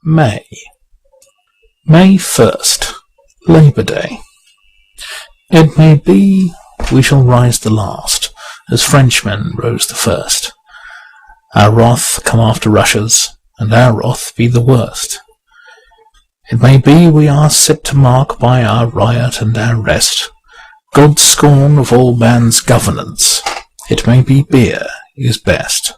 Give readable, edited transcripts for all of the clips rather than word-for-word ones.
May. May 1st, Labour Day. It may be we shall rise the last, as Frenchmen rose the first. Our wrath come after Russia's, and our wrath be the worst. It may be we are set to mark by our riot and our rest God's scorn of all man's governance. It may be beer is best.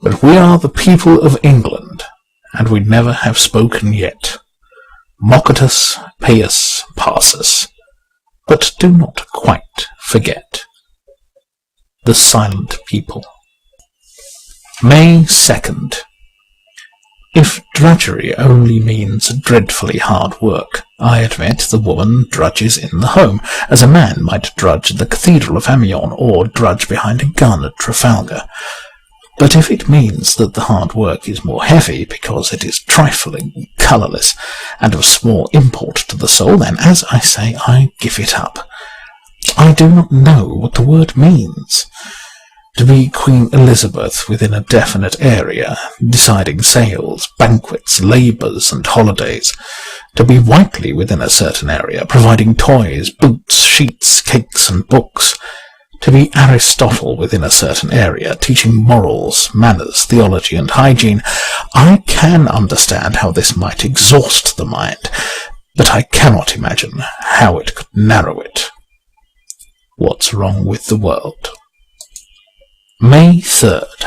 But we are the people of England, and we never have spoken yet. Mock at us, pay us, pass us, but do not quite forget. The Silent People. May 2nd. If drudgery only means dreadfully hard work, I admit the woman drudges in the home, as a man might drudge at the Cathedral of Amiens or drudge behind a gun at Trafalgar. But if it means that the hard work is more heavy because it is trifling, colourless, and of small import to the soul, then, as I say, I give it up. I do not know what the word means. To be Queen Elizabeth within a definite area, deciding sales, banquets, labours, and holidays. To be Whiteley within a certain area, providing toys, boots, sheets, cakes, and books. To be Aristotle within a certain area, teaching morals, manners, theology, and hygiene. I can understand how this might exhaust the mind, but I cannot imagine how it could narrow it. What's wrong with the world? May 3rd.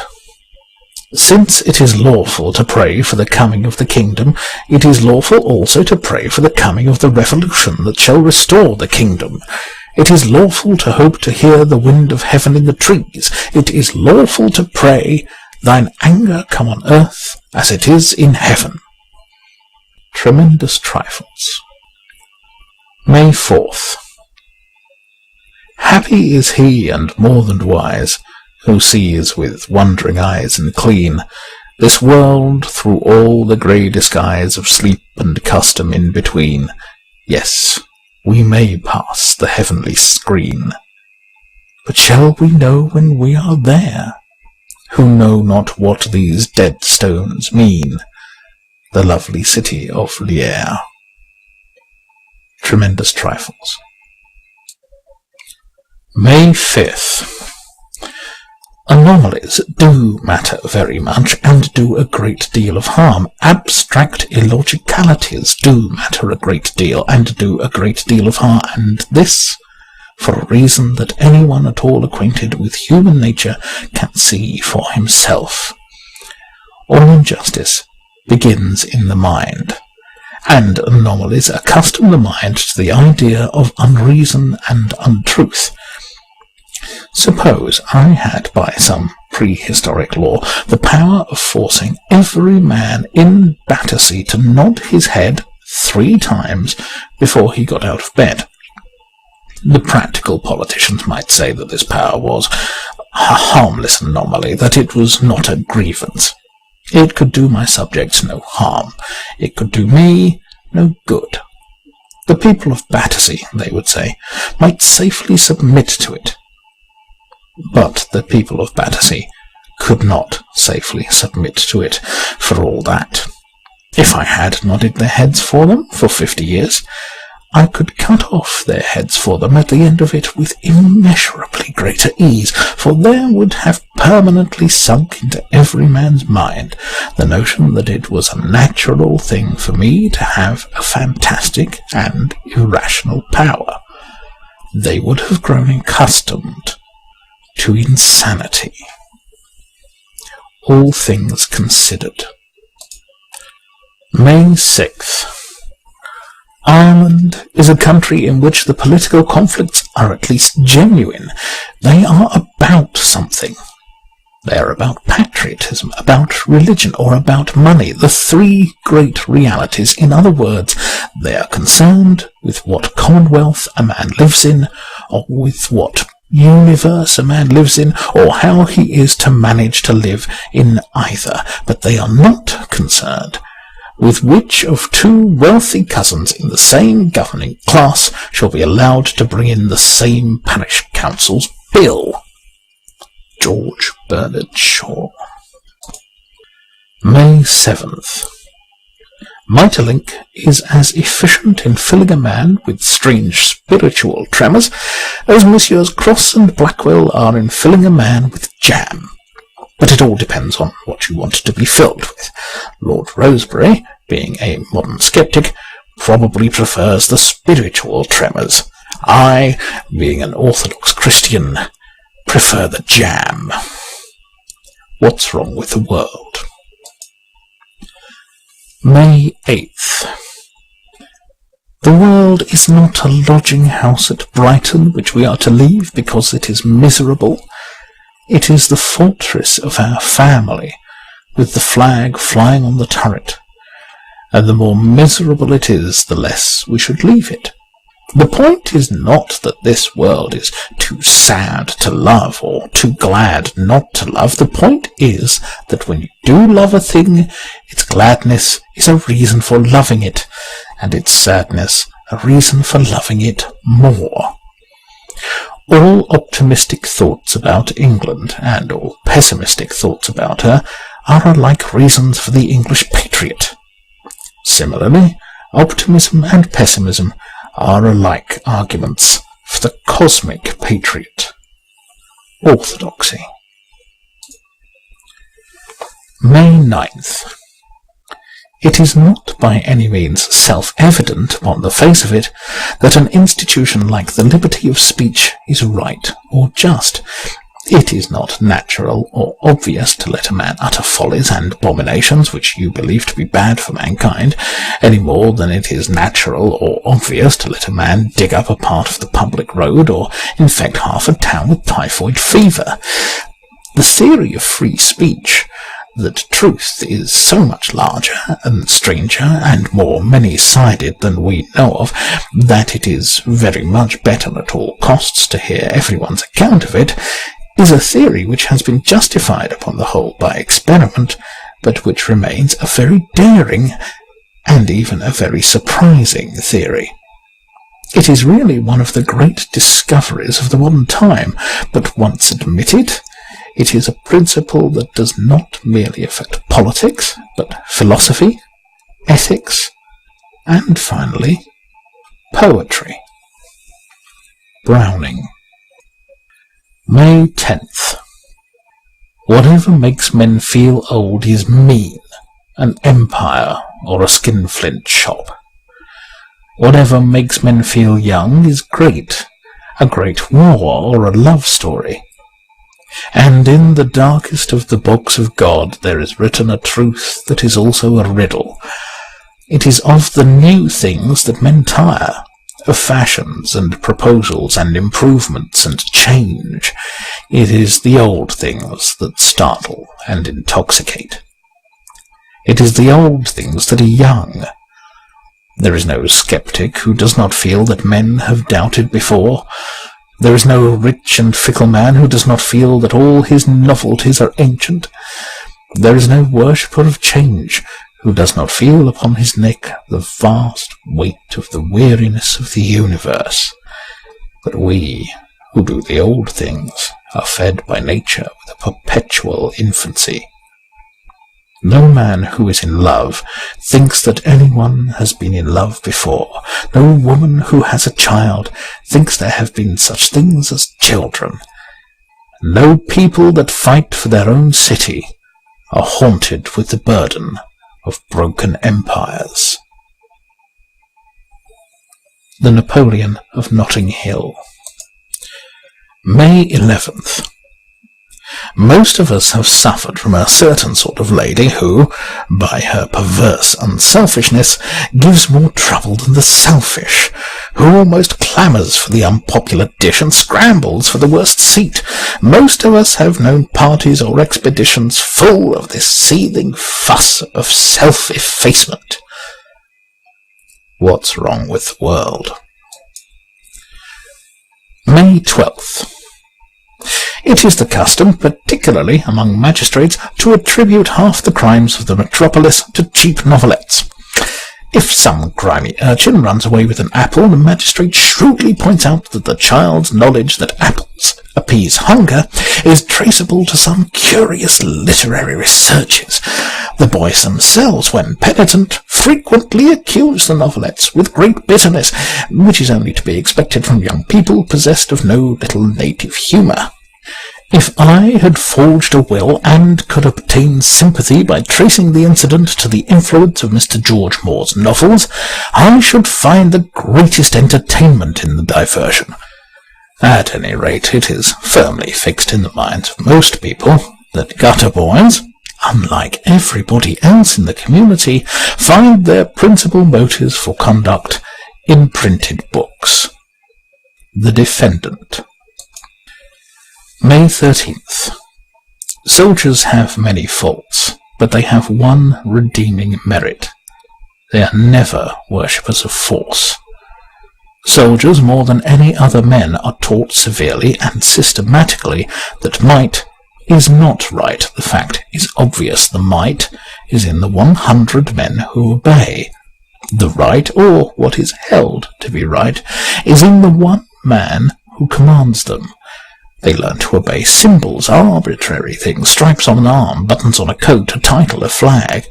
Since it is lawful to pray for the coming of the kingdom, it is lawful also to pray for the coming of the revolution that shall restore the kingdom. It is lawful to hope to hear the wind of heaven in the trees. It is lawful to pray, thine anger come on earth as it is in heaven. Tremendous Trifles. May 4th. Happy is he and more than wise, who sees with wondering eyes and clean this world through all the grey disguise of sleep and custom in between. Yes, we may pass the heavenly screen. But shall we know when we are there, who know not what these dead stones mean? The lovely city of Lierre. Tremendous Trifles. May 5th. Anomalies do matter very much, and do a great deal of harm. Abstract illogicalities do matter a great deal, and do a great deal of harm, and this for a reason that anyone at all acquainted with human nature can see for himself. All injustice begins in the mind, and anomalies accustom the mind to the idea of unreason and untruth. Suppose I had, by some prehistoric law, the power of forcing every man in Battersea to nod his head 3 times before he got out of bed. The practical politicians might say that this power was a harmless anomaly, that it was not a grievance. It could do my subjects no harm. It could do me no good. The people of Battersea, they would say, might safely submit to it. But the people of Battersea could not safely submit to it for all that. If I had nodded their heads for them for 50 years, I could cut off their heads for them at the end of it with immeasurably greater ease, for there would have permanently sunk into every man's mind the notion that it was a natural thing for me to have a fantastic and irrational power. They would have grown accustomed to insanity. All things considered. May 6th. Ireland is a country in which the political conflicts are at least genuine. They are about something. They are about patriotism, about religion, or about money, the 3 great realities. In other words, they are concerned with what commonwealth a man lives in, or with what universe a man lives in, or how he is to manage to live in either. But they are not concerned with which of 2 wealthy cousins in the same governing class shall be allowed to bring in the same parish council's bill. George Bernard Shaw. May 7th. Maeterlinck is as efficient in filling a man with strange spiritual tremors as Messrs. Cross and Blackwell are in filling a man with jam. But it all depends on what you want to be filled with. Lord Rosebery, being a modern sceptic, probably prefers the spiritual tremors. I, being an orthodox Christian, prefer the jam. What's wrong with the world? May 8th. The world is not a lodging house at Brighton which we are to leave because it is miserable. It is the fortress of our family, with the flag flying on the turret, and the more miserable it is, the less we should leave it. The point is not that this world is too sad to love or too glad not to love. The point is that when you do love a thing, its gladness is a reason for loving it, and its sadness a reason for loving it more. All optimistic thoughts about England and all pessimistic thoughts about her are alike reasons for the English patriot. Similarly, optimism and pessimism are alike arguments for the cosmic patriot. Orthodoxy. May 9th. It is not by any means self-evident upon the face of it that an institution like the liberty of speech is right or just. It is not natural or obvious to let a man utter follies and abominations which you believe to be bad for mankind, any more than it is natural or obvious to let a man dig up a part of the public road or infect half a town with typhoid fever. The theory of free speech, that truth is so much larger and stranger and more many-sided than we know of, that it is very much better at all costs to hear everyone's account of it, is a theory which has been justified upon the whole by experiment, but which remains a very daring and even a very surprising theory. It is really one of the great discoveries of the modern time, but once admitted, it is a principle that does not merely affect politics, but philosophy, ethics, and finally, poetry. Browning. May 10th. Whatever makes men feel old is mean, an empire or a skinflint shop. Whatever makes men feel young is great, a great war or a love story. And in the darkest of the books of God there is written a truth that is also a riddle. It is of the new things that men tire, of fashions and proposals and improvements and change. It is the old things that startle and intoxicate. It is the old things that are young. There is no sceptic who does not feel that men have doubted before. There is no rich and fickle man who does not feel that all his novelties are ancient. There is no worshipper of change who does not feel upon his neck the vast weight of the weariness of the universe. But we, who do the old things, are fed by nature with a perpetual infancy. No man who is in love thinks that anyone has been in love before. No woman who has a child thinks there have been such things as children. No people that fight for their own city are haunted with the burden of broken empires. The Napoleon of Notting Hill. May 11th. Most of us have suffered from a certain sort of lady who, by her perverse unselfishness, gives more trouble than the selfish, who almost clamours for the unpopular dish and scrambles for the worst seat. Most of us have known parties or expeditions full of this seething fuss of self-effacement. What's wrong with the world? May 12th. It is the custom, particularly among magistrates, to attribute half the crimes of the metropolis to cheap novelettes. If some grimy urchin runs away with an apple, the magistrate shrewdly points out that the child's knowledge that apples appease hunger is traceable to some curious literary researches. The boys themselves, when penitent, frequently accuse the novelettes with great bitterness, which is only to be expected from young people possessed of no little native humour. If I had forged a will and could obtain sympathy by tracing the incident to the influence of Mr. George Moore's novels, I should find the greatest entertainment in the diversion. At any rate, it is firmly fixed in the minds of most people that gutter boys, unlike everybody else in the community, find their principal motives for conduct in printed books. The Defendant. May 13th. Soldiers have many faults, but they have one redeeming merit. They are never worshippers of force. Soldiers, more than any other men, are taught severely and systematically that might is not right. The fact is obvious. The might is in the 100 men who obey. The right, or what is held to be right, is in the one man who commands them. They learn to obey symbols, arbitrary things, stripes on an arm, buttons on a coat, a title, a flag.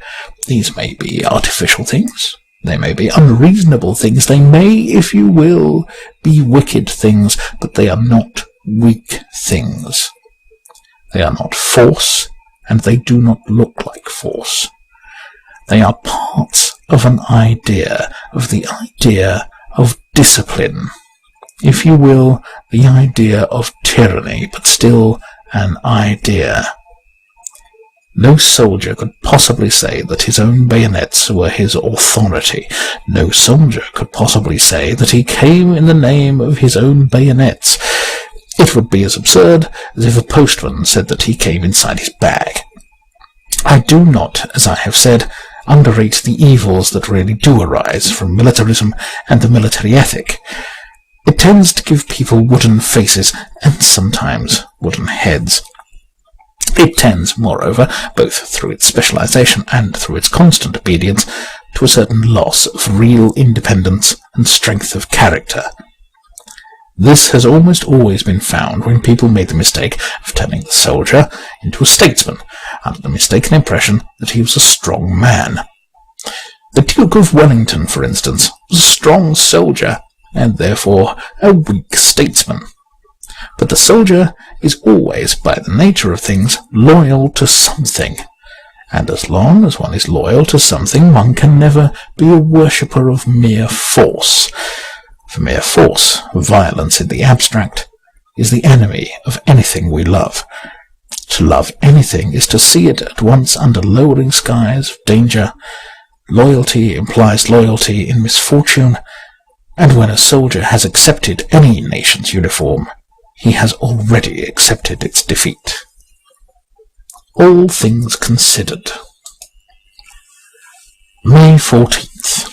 These may be artificial things. They may be unreasonable things. They may, if you will, be wicked things, but they are not weak things. They are not force, and they do not look like force. They are parts of an idea, of the idea of discipline. If you will, the idea of tyranny, but still an idea. No soldier could possibly say that his own bayonets were his authority. No soldier could possibly say that he came in the name of his own bayonets. It would be as absurd as if a postman said that he came inside his bag. I do not, as I have said, underrate the evils that really do arise from militarism and the military ethic. It tends to give people wooden faces and sometimes wooden heads. It tends, moreover, both through its specialization and through its constant obedience, to a certain loss of real independence and strength of character. This has almost always been found when people made the mistake of turning the soldier into a statesman, under the mistaken impression that he was a strong man. The Duke of Wellington, for instance, was a strong soldier, and therefore a weak statesman. But the soldier is always, by the nature of things, loyal to something, and as long as one is loyal to something, one can never be a worshipper of mere force. For mere force, violence in the abstract, is the enemy of anything we love. To love anything is to see it at once under lowering skies of danger. Loyalty implies loyalty in misfortune, and when a soldier has accepted any nation's uniform, he has already accepted its defeat. All things considered. May 14th.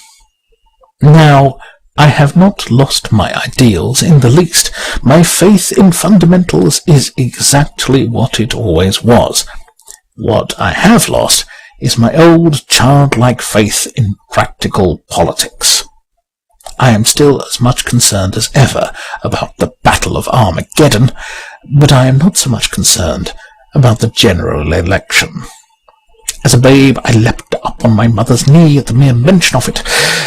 Now, I have not lost my ideals in the least. My faith in fundamentals is exactly what it always was. What I have lost is my old childlike faith in practical politics. I am still as much concerned as ever about the Battle of Armageddon, but I am not so much concerned about the general election. As a babe, I leapt up on my mother's knee at the mere mention of it.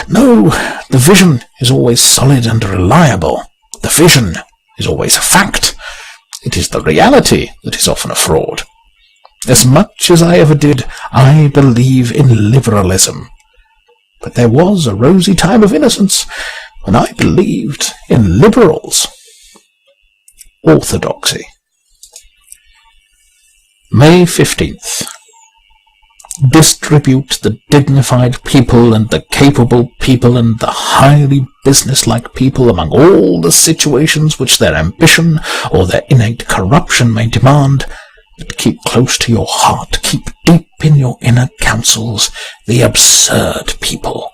No, the vision is always solid and reliable. The vision is always a fact. It is the reality that is often a fraud. As much as I ever did, I believe in liberalism. But there was a rosy time of innocence when I believed in liberals. Orthodoxy. May 15th. Distribute the dignified people and the capable people and the highly businesslike people among all the situations which their ambition or their innate corruption may demand, but keep close to your heart, keep deep in your inner councils the absurd people.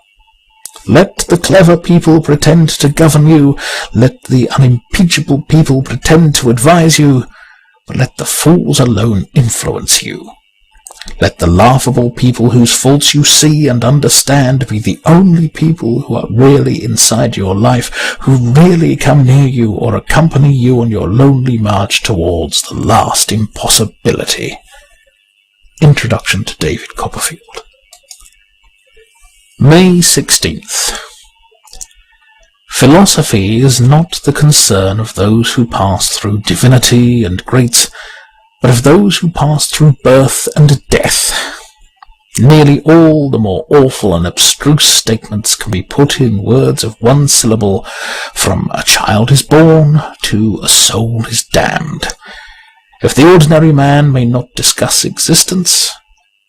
Let the clever people pretend to govern you, let the unimpeachable people pretend to advise you, but let the fools alone influence you. Let the laughable people whose faults you see and understand be the only people who are really inside your life, who really come near you or accompany you on your lonely march towards the last impossibility. Introduction to David Copperfield. May 16th. Philosophy is not the concern of those who pass through divinity and greats, but of those who pass through birth and death. Nearly all the more awful and abstruse statements can be put in words of one syllable, from a child is born to a soul is damned. If the ordinary man may not discuss existence,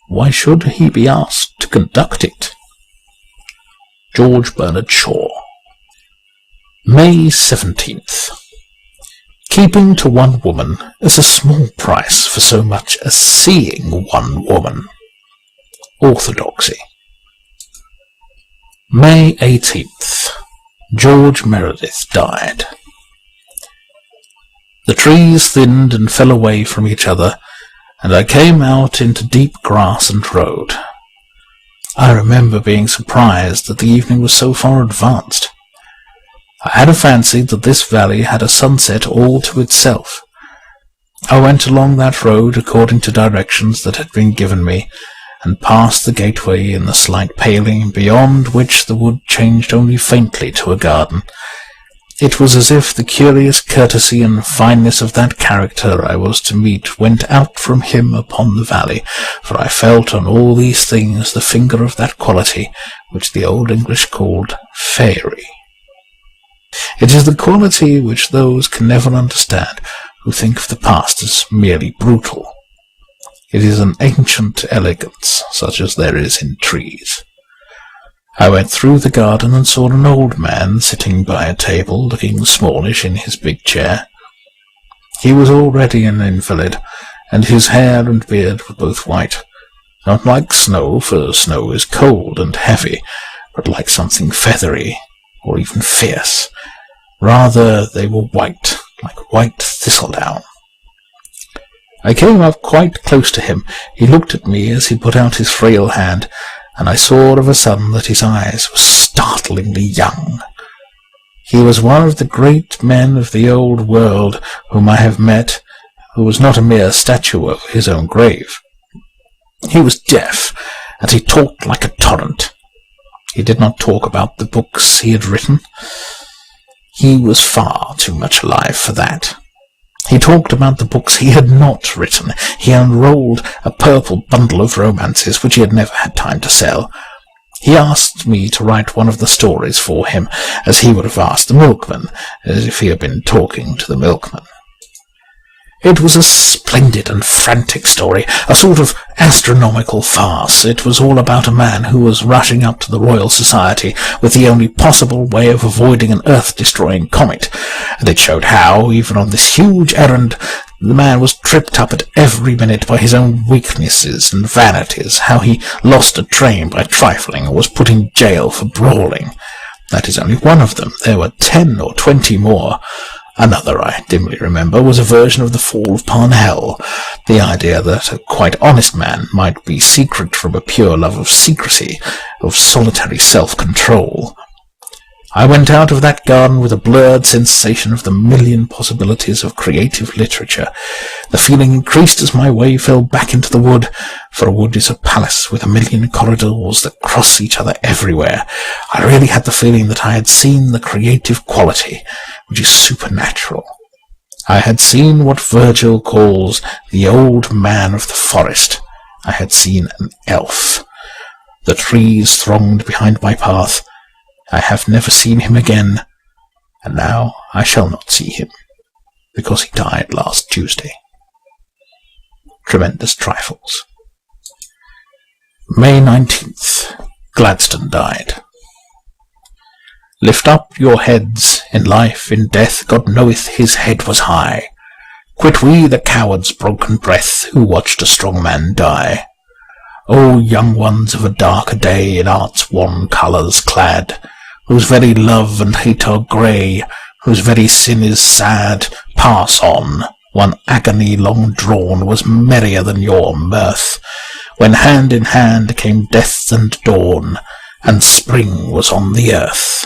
why should he be asked to conduct it? George Bernard Shaw. May 17th. Keeping to one woman is a small price for so much as seeing one woman. Orthodoxy. May 18th. George Meredith died. The trees thinned and fell away from each other, and I came out into deep grass and road. I remember being surprised that the evening was so far advanced. I had a fancy that this valley had a sunset all to itself. I went along that road according to directions that had been given me, and passed the gateway in the slight paling, beyond which the wood changed only faintly to a garden. It was as if the curious courtesy and fineness of that character I was to meet went out from him upon the valley, for I felt on all these things the finger of that quality which the old English called fairy. It is the quality which those can never understand who think of the past as merely brutal. It is an ancient elegance, such as there is in trees. I went through the garden and saw an old man sitting by a table, looking smallish in his big chair. He was already an invalid, and his hair and beard were both white, not like snow, for snow is cold and heavy, but like something feathery, or even fierce. Rather, they were white, like white thistledown. I came up quite close to him. He looked at me as he put out his frail hand, and I saw of a sudden that his eyes were startlingly young. He was one of the great men of the old world whom I have met, who was not a mere statue over his own grave. He was deaf, and he talked like a torrent. He did not talk about the books he had written. He was far too much alive for that. He talked about the books he had not written. He unrolled a purple bundle of romances which he had never had time to sell. He asked me to write one of the stories for him, as he would have asked the milkman, as if he had been talking to the milkman. It was a splendid and frantic story, a sort of astronomical farce. It was all about a man who was rushing up to the Royal Society with the only possible way of avoiding an earth-destroying comet, and it showed how, even on this huge errand, the man was tripped up at every minute by his own weaknesses and vanities, how he lost a train by trifling or was put in jail for brawling. That is only one of them. There were 10 or 20 more. Another, I dimly remember, was a version of the fall of Parnell, the idea that a quite honest man might be secret from a pure love of secrecy, of solitary self-control. I went out of that garden with a blurred sensation of the million possibilities of creative literature. The feeling increased as my way fell back into the wood, for a wood is a palace with a million corridors that cross each other everywhere. I really had the feeling that I had seen the creative quality, which is supernatural. I had seen what Virgil calls the old man of the forest. I had seen an elf. The trees thronged behind my path. I have never seen him again, and now I shall not see him, because he died last Tuesday. Tremendous trifles. May 19th. Gladstone died. Lift up your heads, in life, in death, God knoweth his head was high. Quit we the coward's broken breath, who watched a strong man die. O young ones of a darker day, in art's wan colours clad, whose very love and hate are grey, whose very sin is sad, pass on. One agony long drawn was merrier than your mirth, when hand in hand came death and dawn, and spring was on the earth.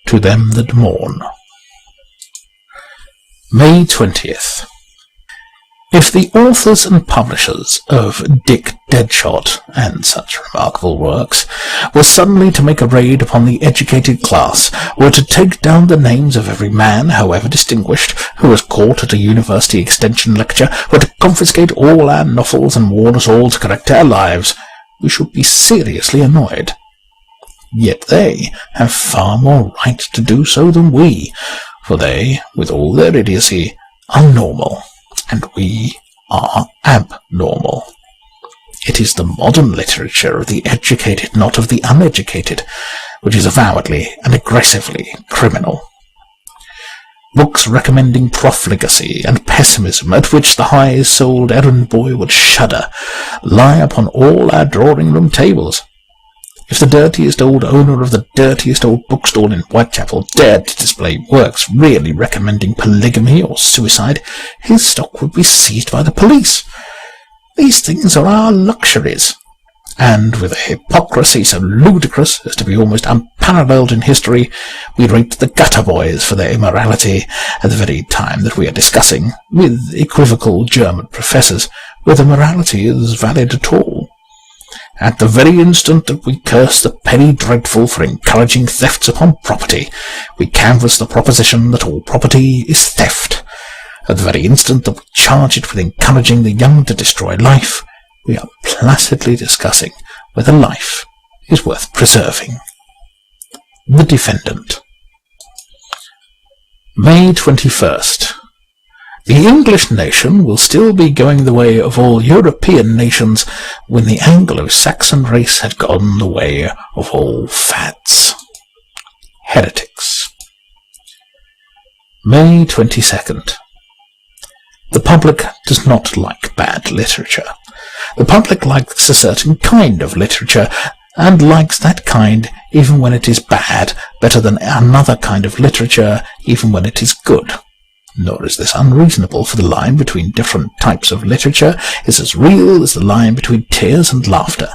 To them that mourn. May 20th. If the authors and publishers of Dick Deadshot and such remarkable works were suddenly to make a raid upon the educated class, were to take down the names of every man, however distinguished, who was caught at a university extension lecture, were to confiscate all our novels and warn us all to correct our lives, we should be seriously annoyed. Yet they have far more right to do so than we, for they, with all their idiocy, are normal, and we are abnormal. It is the modern literature of the educated, not of the uneducated, which is avowedly and aggressively criminal. Books recommending profligacy and pessimism, at which the high-souled errand boy would shudder, lie upon all our drawing-room tables. If the dirtiest old owner of the dirtiest old bookstall in Whitechapel dared to display works really recommending polygamy or suicide, his stock would be seized by the police. These things are our luxuries, and with a hypocrisy so ludicrous as to be almost unparalleled in history, we rate the gutter boys for their immorality at the very time that we are discussing, with equivocal German professors, whether morality is valid at all. At the very instant that we curse the penny dreadful for encouraging thefts upon property, we canvass the proposition that all property is theft. At the very instant that we charge it with encouraging the young to destroy life, we are placidly discussing whether life is worth preserving. The Defendant. May 21st. The English nation will still be going the way of all European nations when the Anglo-Saxon race had gone the way of all fads. Heretics. May 22nd. The public does not like bad literature. The public likes a certain kind of literature, and likes that kind even when it is bad, better than another kind of literature even when it is good. Nor is this unreasonable, for the line between different types of literature is as real as the line between tears and laughter,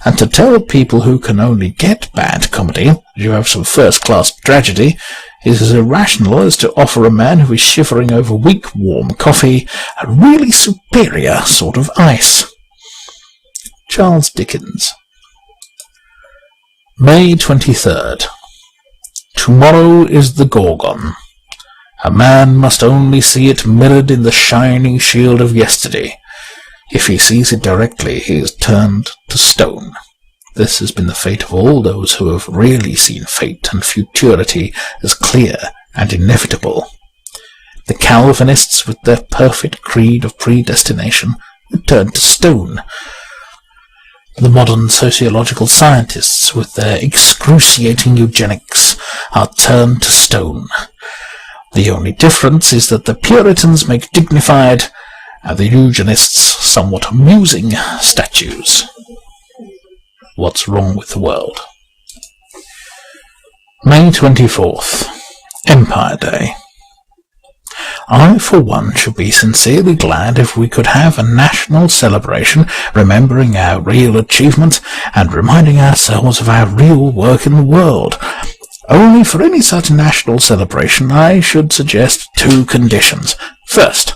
and to tell people who can only get bad comedy that you have some first-class tragedy is as irrational as to offer a man who is shivering over weak warm coffee a really superior sort of ice. Charles Dickens. May 23rd. Tomorrow is the Gorgon. A man must only see it mirrored in the shining shield of yesterday. If he sees it directly, he is turned to stone. This has been the fate of all those who have really seen fate and futurity as clear and inevitable. The Calvinists, with their perfect creed of predestination, are turned to stone. The modern sociological scientists, with their excruciating eugenics, are turned to stone. The only difference is that the Puritans make dignified, and the eugenists somewhat amusing statues. What's wrong with the world? May 24th. Empire Day. I, for one, should be sincerely glad if we could have a national celebration remembering our real achievements and reminding ourselves of our real work in the world. Only for any such national celebration I should suggest two conditions. First,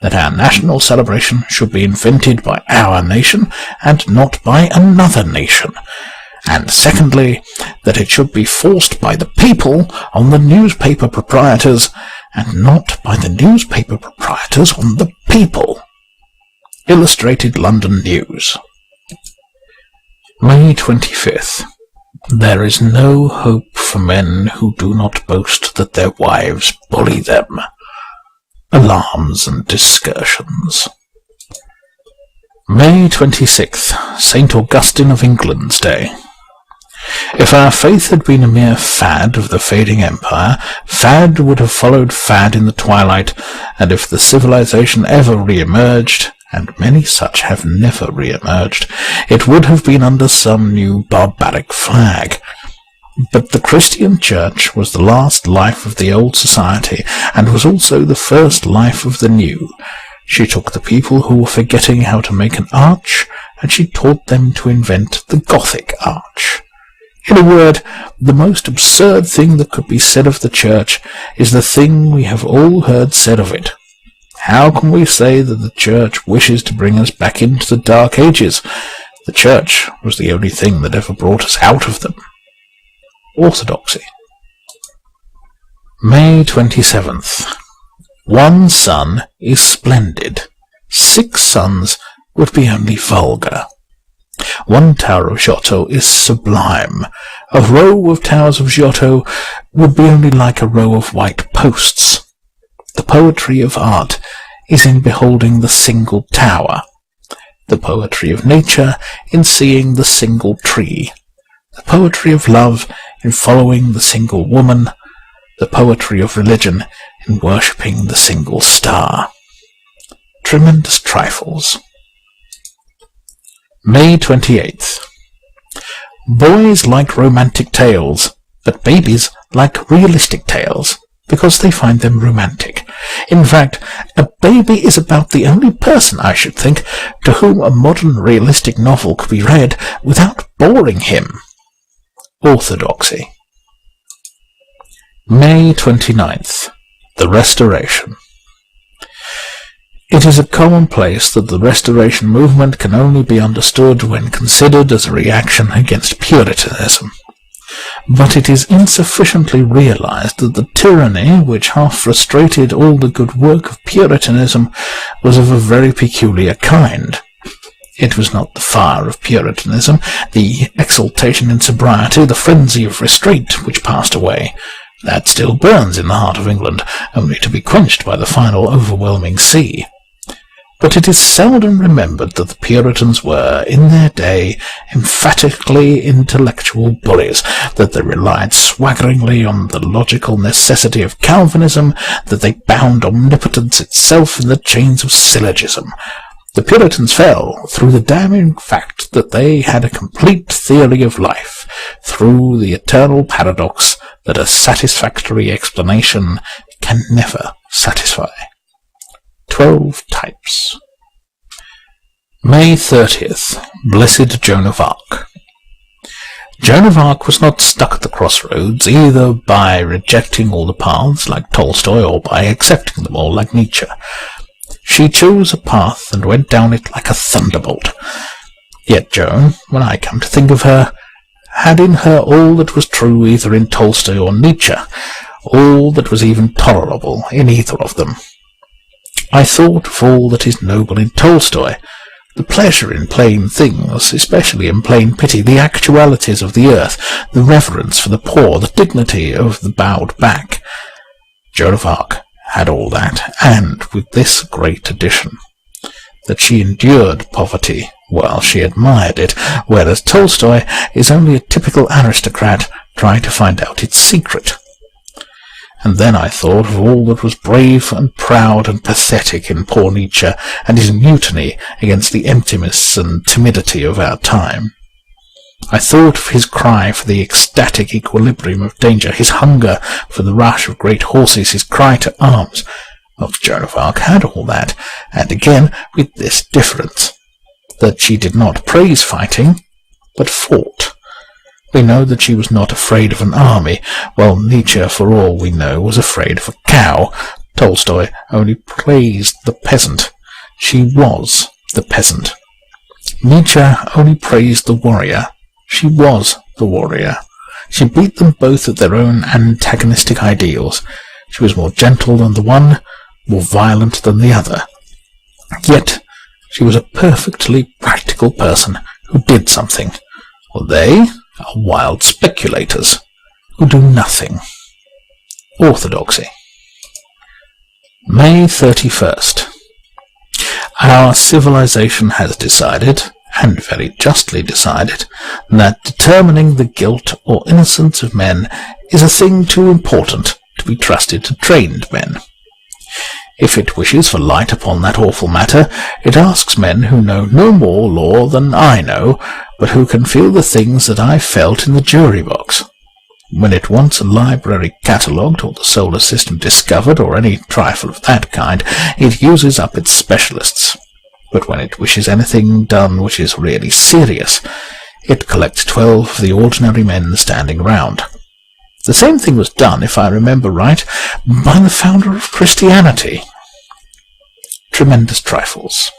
that our national celebration should be invented by our nation and not by another nation. And secondly, that it should be forced by the people on the newspaper proprietors and not by the newspaper proprietors on the people. Illustrated London News. May 25th. There is no hope for men who do not boast that their wives bully them. Alarms and Discursions. May 26th, St. Augustine of England's Day. If our faith had been a mere fad of the fading empire, fad would have followed fad in the twilight, and if the civilization ever re-emerged, and many such have never re-emerged, it would have been under some new barbaric flag. But the Christian Church was the last life of the old society, and was also the first life of the new. She took the people who were forgetting how to make an arch, and she taught them to invent the Gothic arch. In a word, the most absurd thing that could be said of the Church is the thing we have all heard said of it. How can we say that the Church wishes to bring us back into the Dark Ages? The Church was the only thing that ever brought us out of them. Orthodoxy. May 27th. 1 sun is splendid. 6 suns would be only vulgar. 1 tower of Giotto is sublime. A row of towers of Giotto would be only like a row of white posts. The poetry of art is in beholding the single tower. The poetry of nature in seeing the single tree. The poetry of love in following the single woman. The poetry of religion in worshipping the single star. Tremendous trifles. May 28th. Boys like romantic tales, but babies like realistic tales, because they find them romantic. In fact, a baby is about the only person, I should think, to whom a modern realistic novel could be read without boring him. Orthodoxy. May 29th. The Restoration. It is a commonplace that the Restoration movement can only be understood when considered as a reaction against Puritanism. But it is insufficiently realized that the tyranny which half frustrated all the good work of Puritanism was of a very peculiar kind. It was not the fire of Puritanism, the exultation in sobriety, the frenzy of restraint which passed away. That still burns in the heart of England, only to be quenched by the final overwhelming sea. But it is seldom remembered that the Puritans were, in their day, emphatically intellectual bullies, that they relied swaggeringly on the logical necessity of Calvinism, that they bound omnipotence itself in the chains of syllogism. The Puritans fell through the damning fact that they had a complete theory of life, through the eternal paradox that a satisfactory explanation can never satisfy. 12 types. May 30th. Blessed Joan of Arc. Joan of Arc was not stuck at the crossroads, either by rejecting all the paths like Tolstoy or by accepting them all like Nietzsche. She chose a path and went down it like a thunderbolt. Yet Joan, when I come to think of her, had in her all that was true either in Tolstoy or Nietzsche, all that was even tolerable in either of them. I thought of all that is noble in Tolstoy, the pleasure in plain things, especially in plain pity, the actualities of the earth, the reverence for the poor, the dignity of the bowed back. Joan of Arc had all that, and with this great addition, that she endured poverty while she admired it, whereas Tolstoy is only a typical aristocrat trying to find out its secret. And then I thought of all that was brave and proud and pathetic in poor Nietzsche and his mutiny against the emptiness and timidity of our time. I thought of his cry for the ecstatic equilibrium of danger, his hunger for the rush of great horses, his cry to arms. Well, Joan of Arc had all that, and again with this difference, that she did not praise fighting, but fought. We know that she was not afraid of an army, while Nietzsche, for all we know, was afraid of a cow. Tolstoy only praised the peasant. She was the peasant. Nietzsche only praised the warrior. She was the warrior. She beat them both at their own antagonistic ideals. She was more gentle than the one, more violent than the other. Yet she was a perfectly practical person who did something, while they are wild speculators who do nothing. Orthodoxy. May 31st. Our civilization has decided, and very justly decided, that determining the guilt or innocence of men is a thing too important to be trusted to trained men. If it wishes for light upon that awful matter, it asks men who know no more law than I know, but who can feel the things that I felt in the jury box. When it wants a library catalogued, or the solar system discovered, or any trifle of that kind, it uses up its specialists. But when it wishes anything done which is really serious, it collects 12 of the ordinary men standing round. The same thing was done, if I remember right, by the founder of Christianity. tremendous trifles.